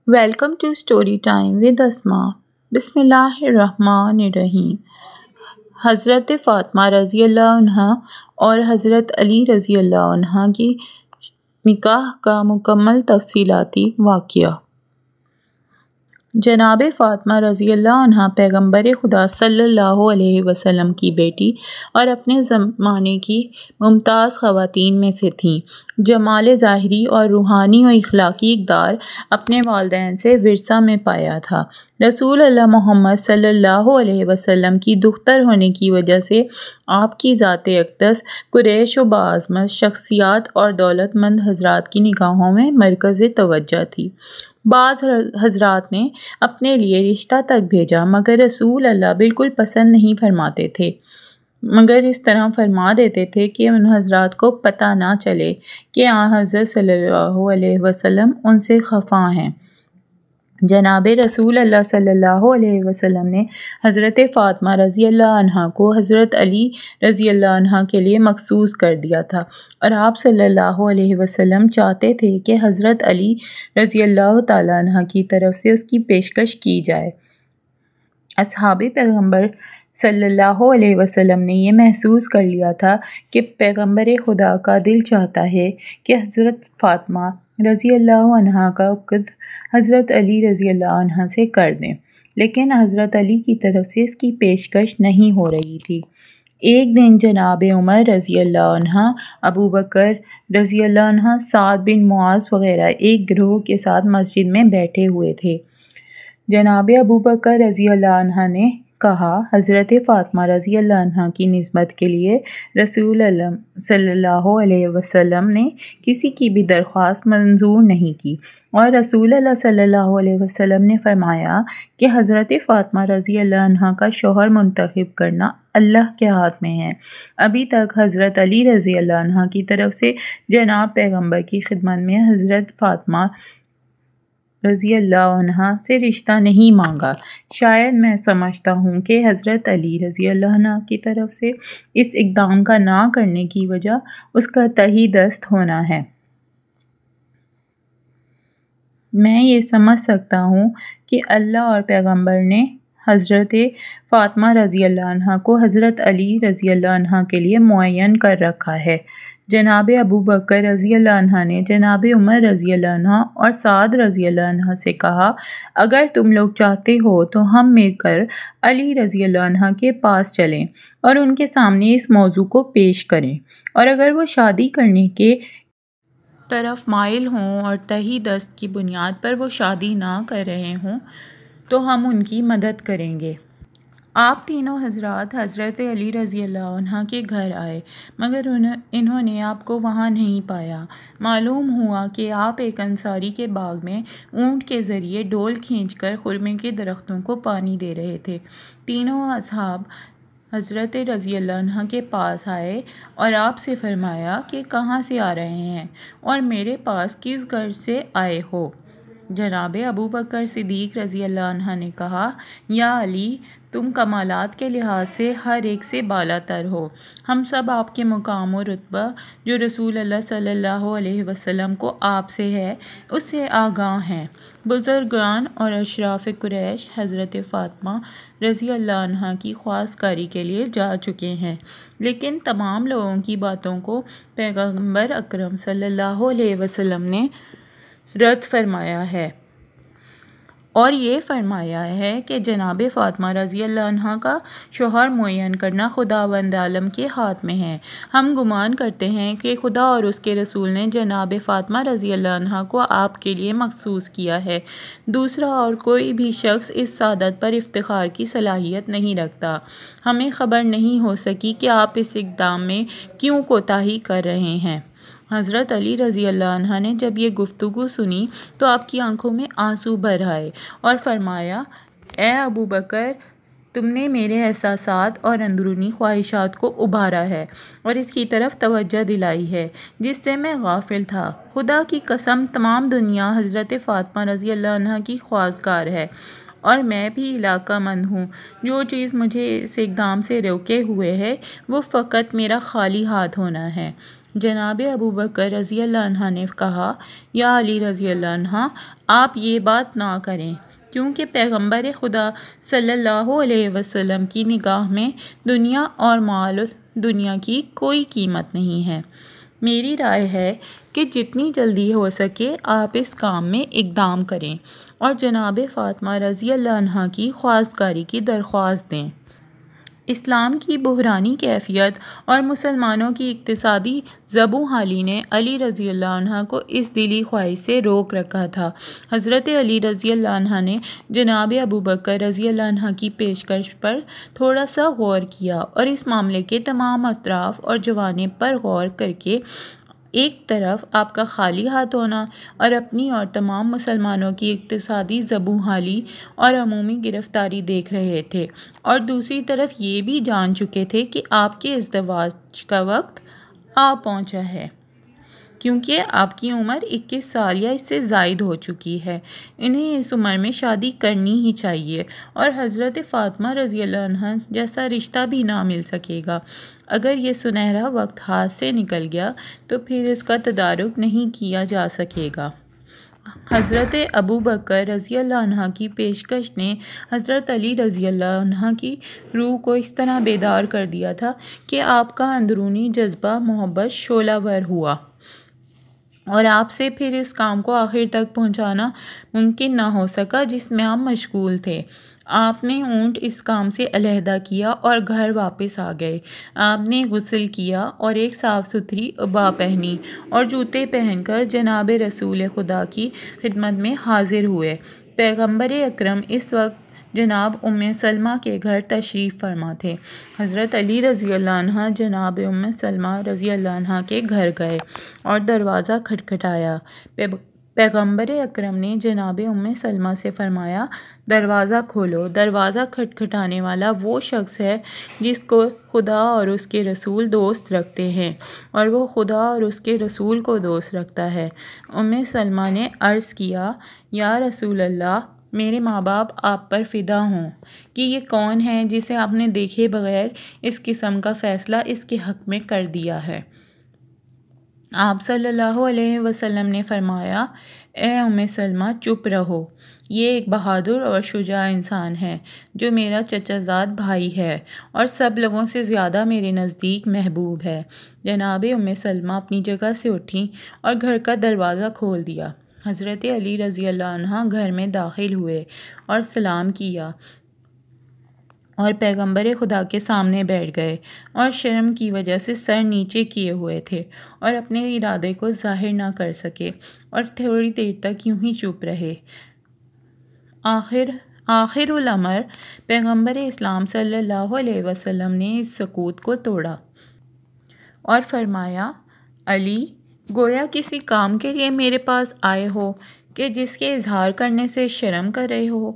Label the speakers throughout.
Speaker 1: Welcome to story time with Asma. بسم اللہ الرحمن الرحیم۔ حضرت فاطمہ رضی اللہ عنہا اور حضرت علی رضی اللہ عنہ کی نکاح کا مکمل تفصیلاتی واقعہ۔ جناب فاطمہ رضی اللہ عنہا پیغمبر خدا صلی اللہ علیہ وسلم کی بیٹی اور اپنے زمانے کی ممتاز خواتین میں سے تھیں۔ جمال ظاہری اور روحانی و اخلاقی اقدار اپنے والدین سے ورثہ میں پایا تھا۔ رسول اللہ محمد صلی اللہ علیہ وسلم کی دختر ہونے کی وجہ سے آپ کی ذات اقدس قریش و باعظمت شخصیات اور دولت مند حضرات کی نگاہوں میں مرکز توجہ تھی۔ بعض حضرات نے اپنے لیے رشتہ تک بھیجا مگر رسول اللہ بالکل پسند نہیں فرماتے تھے، مگر اس طرح فرما دیتے تھے کہ ان حضرات کو پتہ نہ چلے کہ حضرت صلی اللہ علیہ وسلم ان سے خفا ہیں۔ جناب رسول اللہ صلی اللہ علیہ وسلم نے حضرت فاطمہ رضی اللہ عنہ کو حضرت علی رضی اللہ عنہ کے لیے مخصوص کر دیا تھا، اور آپ صلی اللہ علیہ وسلم چاہتے تھے کہ حضرت علی رضی اللہ تعالیٰ عنہ کی طرف سے اس کی پیشکش کی جائے۔ اصحاب پیغمبر صلی اللہ علیہ وسلم نے یہ محسوس کر لیا تھا کہ پیغمبر خدا کا دل چاہتا ہے کہ حضرت فاطمہ رضی اللہ عنہ کا عقد حضرت علی رضی اللہ عنہ سے کر دیں، لیکن حضرت علی کی طرف سے اس کی پیشکش نہیں ہو رہی تھی۔ ایک دن جناب عمر رضی اللہ عنہ، ابو بکر رضی اللہ عنہ، سعد بن معاذ وغیرہ ایک گروہ کے ساتھ مسجد میں بیٹھے ہوئے تھے۔ جناب ابو بکر رضی اللہ عنہ نے کہا، حضرت فاطمہ رضی اللہ عنہ کی نسبت کے لیے رسول اللہ صلی اللہ علیہ وسلم نے کسی کی بھی درخواست منظور نہیں کی، اور رسول اللہ صلی اللہ علیہ وسلم نے فرمایا کہ حضرت فاطمہ رضی اللہ عنہ کا شوہر منتخب کرنا اللہ کے ہاتھ میں ہے۔ ابھی تک حضرت علی رضی اللہ عنہ کی طرف سے جناب پیغمبر کی خدمت میں حضرت فاطمہ رضی اللہ عنہ سے رشتہ نہیں مانگا۔ شاید میں سمجھتا ہوں کہ حضرت علی رضی اللہ عنہ کی طرف سے اس اقدام کا نہ کرنے کی وجہ اس کا تہی دست ہونا ہے۔ میں یہ سمجھ سکتا ہوں کہ اللہ اور پیغمبر نے حضرت فاطمہ رضی اللہ عنہ کو حضرت علی رضی اللہ عنہ کے لیے معین کر رکھا ہے۔ جناب ابو بکر رضی اللہ عنہ نے جناب عمر رضی اللہ عنہ اور سعد رضی اللہ عنہ سے کہا، اگر تم لوگ چاہتے ہو تو ہم مل کر علی رضی اللہ عنہ کے پاس چلیں اور ان کے سامنے اس موضوع کو پیش کریں، اور اگر وہ شادی کرنے کے طرف مائل ہوں اور تہی دست کی بنیاد پر وہ شادی نہ کر رہے ہوں تو ہم ان کی مدد کریں گے۔ آپ تینوں حضرات حضرت علی رضی اللہ عنہ کے گھر آئے، مگر انہوں نے آپ کو وہاں نہیں پایا۔ معلوم ہوا کہ آپ ایک انصاری کے باغ میں اونٹ کے ذریعے ڈول کھینچ کر خرمے کے درختوں کو پانی دے رہے تھے۔ تینوں اصحاب حضرت رضی اللہ عنہ کے پاس آئے اور آپ سے فرمایا کہ کہاں سے آ رہے ہیں اور میرے پاس کس غرض سے آئے ہو؟ جناب ابو بکر صدیق رضی اللہ عنہ نے کہا، یا علی، تم کمالات کے لحاظ سے ہر ایک سے بالا تر ہو۔ ہم سب آپ کے مقام و رتبہ جو رسول اللہ صلی اللہ علیہ وسلم کو آپ سے ہے اس سے آگاہ ہیں۔ بزرگان اور اشراف قریش حضرت فاطمہ رضی اللہ عنہ کی خواستگاری کے لیے جا چکے ہیں، لیکن تمام لوگوں کی باتوں کو پیغمبر اکرم صلی اللہ علیہ وسلم نے رد فرمایا ہے اور یہ فرمایا ہے کہ جناب فاطمہ رضی اللہ عنہ کا شوہر معین کرنا خداوند عالم کے ہاتھ میں ہے۔ ہم گمان کرتے ہیں کہ خدا اور اس کے رسول نے جناب فاطمہ رضی اللہ عنہ کو آپ کے لیے مخصوص کیا ہے۔ دوسرا اور کوئی بھی شخص اس سعادت پر افتخار کی صلاحیت نہیں رکھتا۔ ہمیں خبر نہیں ہو سکی کہ آپ اس اقدام میں کیوں کوتاہی کر رہے ہیں۔ حضرت علی رضی اللہ عنہ نے جب یہ گفتگو سنی تو آپ کی آنکھوں میں آنسو بھر آئے اور فرمایا، اے ابو بکر، تم نے میرے احساسات اور اندرونی خواہشات کو ابھارا ہے اور اس کی طرف توجہ دلائی ہے جس سے میں غافل تھا۔ خدا کی قسم، تمام دنیا حضرت فاطمہ رضی اللہ عنہ کی خواستگار ہے اور میں بھی علاقہ مند ہوں۔ جو چیز مجھے اس اقدام سے روکے ہوئے ہے وہ فقط میرا خالی ہاتھ ہونا ہے۔ جناب ابو بکر رضی اللہ عنہ نے کہا، یا علی رضی اللہ عنہ، آپ یہ بات نہ کریں، کیونکہ پیغمبر خدا صلی اللہ علیہ وسلم کی نگاہ میں دنیا اور مال دنیا کی کوئی قیمت نہیں ہے۔ میری رائے ہے کہ جتنی جلدی ہو سکے آپ اس کام میں اقدام کریں اور جناب فاطمہ رضی اللہ عنہ کی خواستگاری کی درخواست دیں۔ اسلام کی بحرانی کیفیت اور مسلمانوں کی اقتصادی زبوں حالی نے علی رضی اللہ عنہ کو اس دلی خواہش سے روک رکھا تھا۔ حضرت علی رضی اللہ عنہ نے جناب ابو بکر رضی اللہ عنہ کی پیشکش پر تھوڑا سا غور کیا اور اس معاملے کے تمام اطراف اور جوانب پر غور کر کے ایک طرف آپ کا خالی ہاتھ ہونا اور اپنی اور تمام مسلمانوں کی اقتصادی زبوں حالی اور عمومی گرفتاری دیکھ رہے تھے، اور دوسری طرف یہ بھی جان چکے تھے کہ آپ کے ازدواج کا وقت آ پہنچا ہے، کیونکہ آپ کی عمر 21 سال یا اس سے زائد ہو چکی ہے۔ انہیں اس عمر میں شادی کرنی ہی چاہیے اور حضرت فاطمہ رضی اللہ عنہ جیسا رشتہ بھی نہ مل سکے گا۔ اگر یہ سنہرا وقت ہاتھ سے نکل گیا تو پھر اس کا تدارک نہیں کیا جا سکے گا۔ حضرت ابو بکر رضی اللہ عنہ کی پیشکش نے حضرت علی رضی اللہ عنہ کی روح کو اس طرح بیدار کر دیا تھا کہ آپ کا اندرونی جذبہ محبت شعلہ ور ہوا، اور آپ سے پھر اس کام کو آخر تک پہنچانا ممکن نہ ہو سکا جس میں آپ مشغول تھے۔ آپ نے اونٹ اس کام سے علیحدہ کیا اور گھر واپس آ گئے۔ آپ نے غسل کیا اور ایک صاف ستھری عبا پہنی اور جوتے پہن کر جناب رسول خدا کی خدمت میں حاضر ہوئے۔ پیغمبر اکرم اس وقت جناب ام سلمہ کے گھر تشریف فرما تھے۔ حضرت علی رضی اللہ عنہ جناب ام سلمہ رضی اللہ عنہ کے گھر گئے اور دروازہ کھٹکھٹایا۔ پیغمبر اکرم نے جناب ام سلمہ سے فرمایا، دروازہ کھولو۔ دروازہ کھٹکھٹانے والا وہ شخص ہے جس کو خدا اور اس کے رسول دوست رکھتے ہیں، اور وہ خدا اور اس کے رسول کو دوست رکھتا ہے۔ ام سلمہ نے عرض کیا، یا رسول اللہ، میرے ماں باپ آپ پر فدا ہوں کہ یہ کون ہے جسے آپ نے دیکھے بغیر اس قسم کا فیصلہ اس کے حق میں کر دیا ہے؟ آپ صلی اللہ علیہ وسلم نے فرمایا، اے ام سلمہ، چپ رہو، یہ ایک بہادر اور شجاع انسان ہے جو میرا چچا زاد بھائی ہے اور سب لوگوں سے زیادہ میرے نزدیک محبوب ہے۔ جناب ام سلمہ اپنی جگہ سے اٹھیں اور گھر کا دروازہ کھول دیا۔ حضرت علی رضی اللہ عنہ گھر میں داخل ہوئے اور سلام کیا اور پیغمبر خدا کے سامنے بیٹھ گئے، اور شرم کی وجہ سے سر نیچے کیے ہوئے تھے اور اپنے ارادے کو ظاہر نہ کر سکے، اور تھوڑی دیر تک یوں ہی چپ رہے۔ آخر الامر پیغمبر اسلام صلی اللہ علیہ وسلم نے اس سکوت کو توڑا اور فرمایا، علی، گویا کسی کام کے لیے میرے پاس آئے ہو کہ جس کے اظہار کرنے سے شرم کر رہے ہو۔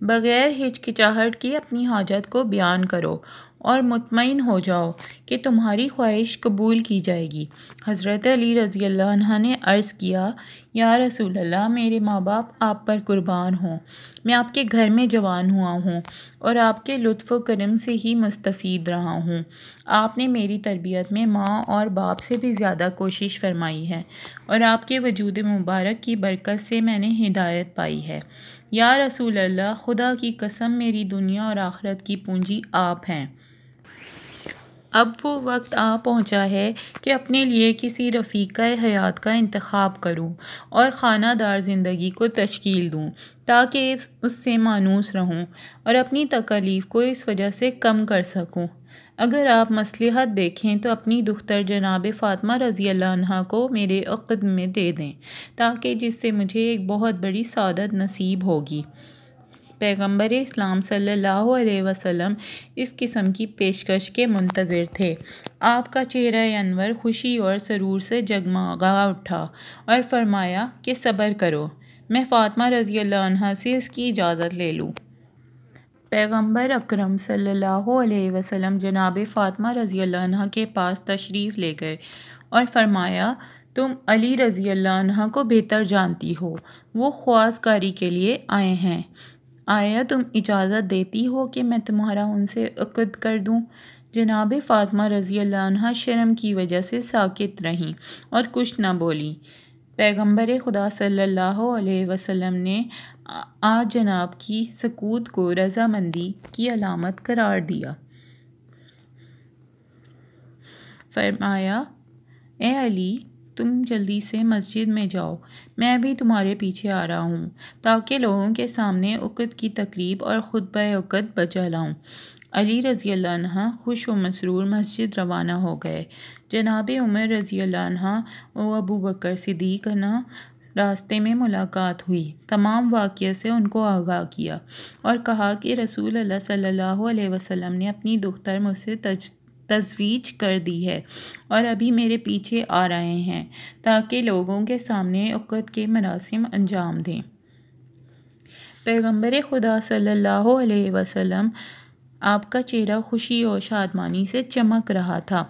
Speaker 1: بغیر ہچکچاہٹ کی اپنی حاجت کو بیان کرو اور مطمئن ہو جاؤ کہ تمہاری خواہش قبول کی جائے گی۔ حضرت علی رضی اللہ عنہ نے عرض کیا، یا رسول اللہ، میرے ماں باپ آپ پر قربان ہوں۔ میں آپ کے گھر میں جوان ہوا ہوں اور آپ کے لطف و کرم سے ہی مستفید رہا ہوں۔ آپ نے میری تربیت میں ماں اور باپ سے بھی زیادہ کوشش فرمائی ہے، اور آپ کے وجود مبارک کی برکت سے میں نے ہدایت پائی ہے۔ یا رسول اللہ، خدا کی قسم، میری دنیا اور آخرت کی پونجی آپ ہیں۔ اب وہ وقت آ پہنچا ہے کہ اپنے لیے کسی رفیقہ حیات کا انتخاب کروں اور خانہ دار زندگی کو تشکیل دوں تاکہ اس سے مانوس رہوں اور اپنی تکالیف کو اس وجہ سے کم کر سکوں۔ اگر آپ مصلحت دیکھیں تو اپنی دختر جناب فاطمہ رضی اللہ عنہ کو میرے عقد میں دے دیں، تاکہ جس سے مجھے ایک بہت بڑی سعادت نصیب ہوگی۔ پیغمبر اسلام صلی اللہ علیہ وسلم اس قسم کی پیشکش کے منتظر تھے۔ آپ کا چہرہ انور خوشی اور سرور سے جگمگا اٹھا اور فرمایا کہ صبر کرو، میں فاطمہ رضی اللہ عنہ سے اس کی اجازت لے لوں۔ پیغمبر اکرم صلی اللہ علیہ وسلم جناب فاطمہ رضی اللہ عنہ کے پاس تشریف لے گئے اور فرمایا، تم علی رضی اللہ عنہ کو بہتر جانتی ہو، وہ خواستگاری کے لیے آئے ہیں۔ آیا تم اجازت دیتی ہو کہ میں تمہارا ان سے عقد کر دوں؟ جناب فاطمہ رضی اللہ عنہ شرم کی وجہ سے ساکت رہیں اور کچھ نہ بولیں۔ پیغمبر خدا صلی اللہ علیہ وسلم نے آج جناب کی سکوت کو رضامندی کی علامت قرار دیا۔ فرمایا، اے علی، تم جلدی سے مسجد میں جاؤ، میں بھی تمہارے پیچھے آ رہا ہوں تاکہ لوگوں کے سامنے عقد کی تقریب اور خطبہ عقد بجا لاؤں۔ علی رضی اللہ عنہ خوش و مسرور مسجد روانہ ہو گئے۔ جناب عمر رضی اللہ عنہ و ابو بکر صدیق عنہ راستے میں ملاقات ہوئی۔ تمام واقعے سے ان کو آگاہ کیا اور کہا کہ رسول اللہ صلی اللہ علیہ وسلم نے اپنی دختر مجھ سے تزویج کر دی ہے اور ابھی میرے پیچھے آ رہے ہیں تاکہ لوگوں کے سامنے عقد کے مراسم انجام دیں۔ پیغمبر خدا صلی اللہ علیہ وسلم آپ کا چہرہ خوشی اور شادمانی سے چمک رہا تھا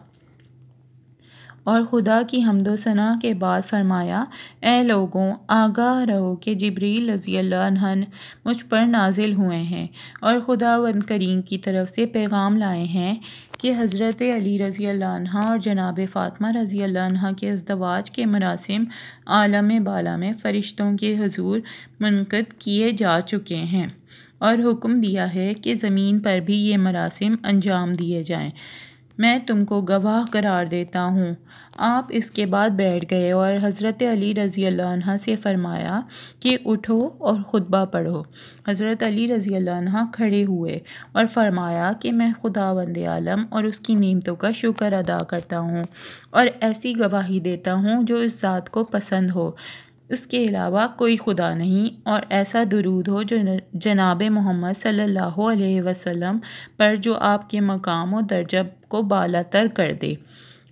Speaker 1: اور خدا کی حمد و ثنا کے بعد فرمایا، اے لوگوں، آگاہ رہو کہ جبریل رضی اللہ عنہ مجھ پر نازل ہوئے ہیں اور خداوند کریم کی طرف سے پیغام لائے ہیں کہ حضرت علی رضی اللہ عنہ اور جناب فاطمہ رضی اللہ عنہ کے ازدواج کے مراسم عالم بالا میں فرشتوں کے حضور منعقد کیے جا چکے ہیں اور حکم دیا ہے کہ زمین پر بھی یہ مراسم انجام دیے جائیں۔ میں تم کو گواہ قرار دیتا ہوں۔ آپ اس کے بعد بیٹھ گئے اور حضرت علی رضی اللہ عنہ سے فرمایا کہ اٹھو اور خطبہ پڑھو۔ حضرت علی رضی اللہ عنہ کھڑے ہوئے اور فرمایا کہ میں خداوند عالم اور اس کی نعمتوں کا شکر ادا کرتا ہوں اور ایسی گواہی دیتا ہوں جو اس ذات کو پسند ہو، اس کے علاوہ کوئی خدا نہیں، اور ایسا درود ہو جو جناب محمد صلی اللہ علیہ وسلم پر جو آپ کے مقام و درجہ کو بالا تر کر دے۔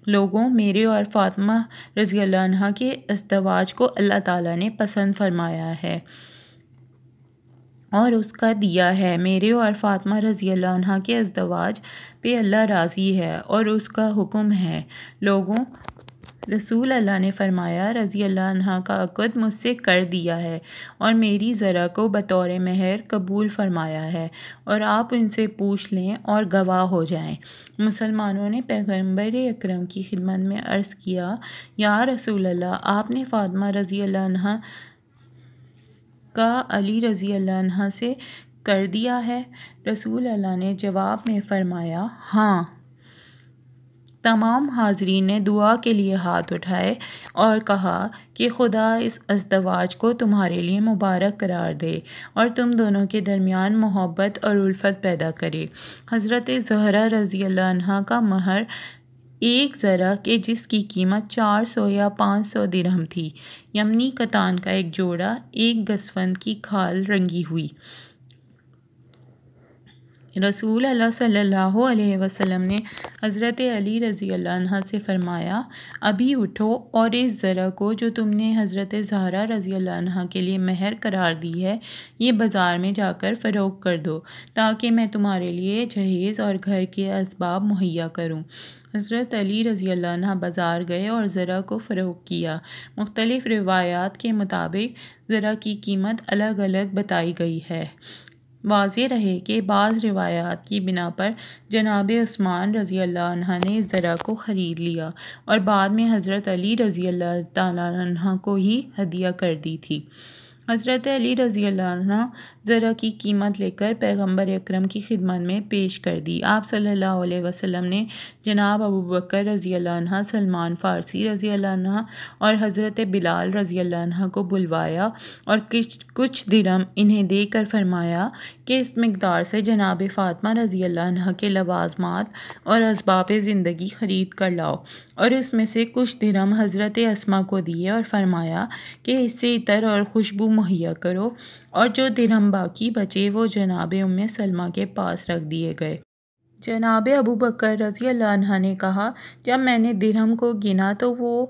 Speaker 1: لوگوں، میرے اور فاطمہ رضی اللہ عنہ کے ازدواج کو اللہ تعالیٰ نے پسند فرمایا ہے اور اس کا دیا ہے۔ میرے اور فاطمہ رضی اللہ عنہ کے ازدواج پہ اللہ راضی ہے اور اس کا حکم ہے۔ لوگوں، رسول اللہ نے فرمایا، رضی اللہ عنہ کا عقد مجھ سے کر دیا ہے اور میری زرع کو بطور مہر قبول فرمایا ہے، اور آپ ان سے پوچھ لیں اور گواہ ہو جائیں۔ مسلمانوں نے پیغمبر اکرم کی خدمت میں عرض کیا، یا رسول اللہ، آپ نے فاطمہ رضی اللہ عنہ کا علی رضی اللہ عنہ سے کر دیا ہے؟ رسول اللہ نے جواب میں فرمایا، ہاں۔ تمام حاضرین نے دعا کے لیے ہاتھ اٹھائے اور کہا کہ خدا اس ازدواج کو تمہارے لیے مبارک قرار دے اور تم دونوں کے درمیان محبت اور الفت پیدا کرے۔ حضرت زہرا رضی اللہ عنہ کا مہر ایک زرع کے جس کی قیمت 400 یا 500 درہم تھی، یمنی کتان کا ایک جوڑا، ایک گسفند کی کھال رنگی ہوئی۔ رسول اللہ صلی اللہ علیہ وسلم نے حضرت علی رضی اللہ عنہ سے فرمایا، ابھی اٹھو اور اس زرع کو جو تم نے حضرت زہرا رضی اللہ عنہ کے لیے مہر قرار دی ہے، یہ بازار میں جا کر فروخت کر دو تاکہ میں تمہارے لیے جہیز اور گھر کے اسباب مہیا کروں۔ حضرت علی رضی اللہ عنہ بازار گئے اور زرع کو فروخت کیا۔ مختلف روایات کے مطابق زرع کی قیمت الگ الگ بتائی گئی ہے۔ واضح رہے کہ بعض روایات کی بنا پر جناب عثمان رضی اللہ عنہ نے اس زرع کو خرید لیا اور بعد میں حضرت علی رضی اللہ تعالیٰ عنہ کو ہی ہدیہ کر دی تھی۔ حضرت علی رضی اللہ عنہ زرع کی قیمت لے کر پیغمبر اکرم کی خدمت میں پیش کر دی۔ آپ صلی اللہ علیہ وسلم نے جناب ابو بکر رضی اللہ عنہ، سلمان فارسی رضی اللہ عنہ اور حضرت بلال رضی اللہ عنہ کو بلوایا اور کچھ درہم انہیں دے کر فرمایا کہ اس مقدار سے جناب فاطمہ رضی اللہ عنہ کے لوازمات اور اسباب زندگی خرید کر لاؤ، اور اس میں سے کچھ درہم حضرت اسما کو دیے اور فرمایا کہ اس سے عطر اور خوشبو مہیا کرو، اور جو درہم باقی بچے وہ جناب ام سلمہ کے پاس رکھ دیے گئے۔ جناب ابو بکر رضی اللہ عنہ نے کہا، جب میں نے درہم کو گنا تو وہ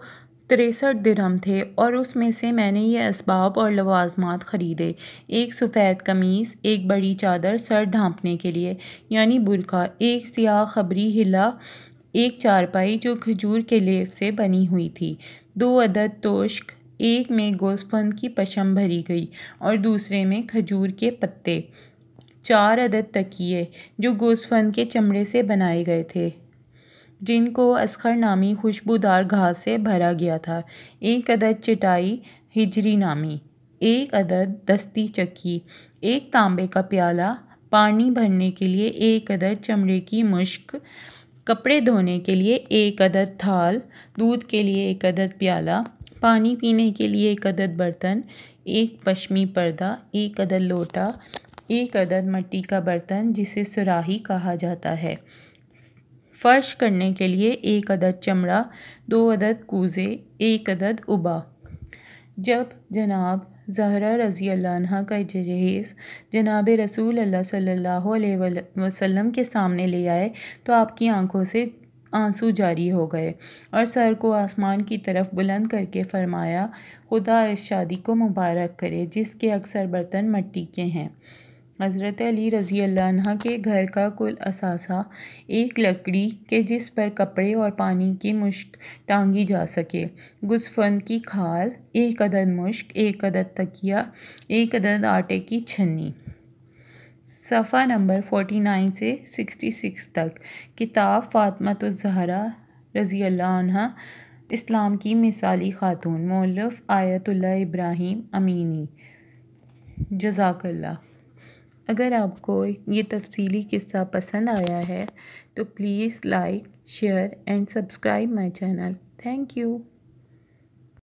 Speaker 1: 63 درہم تھے، اور اس میں سے میں نے یہ اسباب اور لوازمات خریدے: ایک سفید قمیص، ایک بڑی چادر سر ڈھانپنے کے لیے یعنی برقع، ایک سیاہ خبری حلہ، ایک چارپائی جو کھجور کے لیف سے بنی ہوئی تھی، 2 عدد توشک، ایک میں گوسفند کی پشم بھری گئی اور دوسرے میں کھجور کے پتے، 4 عدد تکیے جو گوسفند کے چمڑے سے بنائے گئے تھے، جن کو اسخر نامی خوشبودار گھاس سے بھرا گیا تھا، 1 عدد چٹائی ہجری نامی، 1 عدد دستی چکی، 1 تانبے کا پیالہ، پانی بھرنے کے لیے 1 عدد چمڑے کی مشک، کپڑے دھونے کے لیے 1 عدد تھال، دودھ کے لیے 1 عدد پیالہ، پانی پینے کے لیے 1 عدد برتن، 1 پشمی پردہ، 1 عدد لوٹا، 1 عدد مٹی کا برتن جسے صراحی کہا جاتا ہے، فرش کرنے کے لیے 1 عدد چمڑا، 2 عدد کوزے، 1 عدد ابا۔ جب جناب زہرا رضی اللہ عنہا کا جہیز جناب رسول اللہ صلی اللہ علیہ وسلم کے سامنے لے آئے تو آپ کی آنکھوں سے آنسو جاری ہو گئے اور سر کو آسمان کی طرف بلند کر کے فرمایا، خدا اس شادی کو مبارک کرے جس کے اکثر برتن مٹی کے ہیں۔ حضرت علی رضی اللہ عنہ کے گھر کا کل اثاثہ ایک لکڑی کے جس پر کپڑے اور پانی کی مشک ٹانگی جا سکے، گوسفند کی کھال، 1 عدد مشک، 1 عدد تکیہ، 1 عدد آٹے کی چھنی۔ صفحہ نمبر 49 سے 66 تک۔ کتاب فاطمۃ الزہرا رضی اللہ عنہا اسلام کی مثالی خاتون، مؤلف آیت اللہ ابراہیم امینی۔ جزاک اللہ۔ اگر آپ کو یہ تفصیلی قصہ پسند آیا ہے تو please like, share and subscribe my channel. Thank you.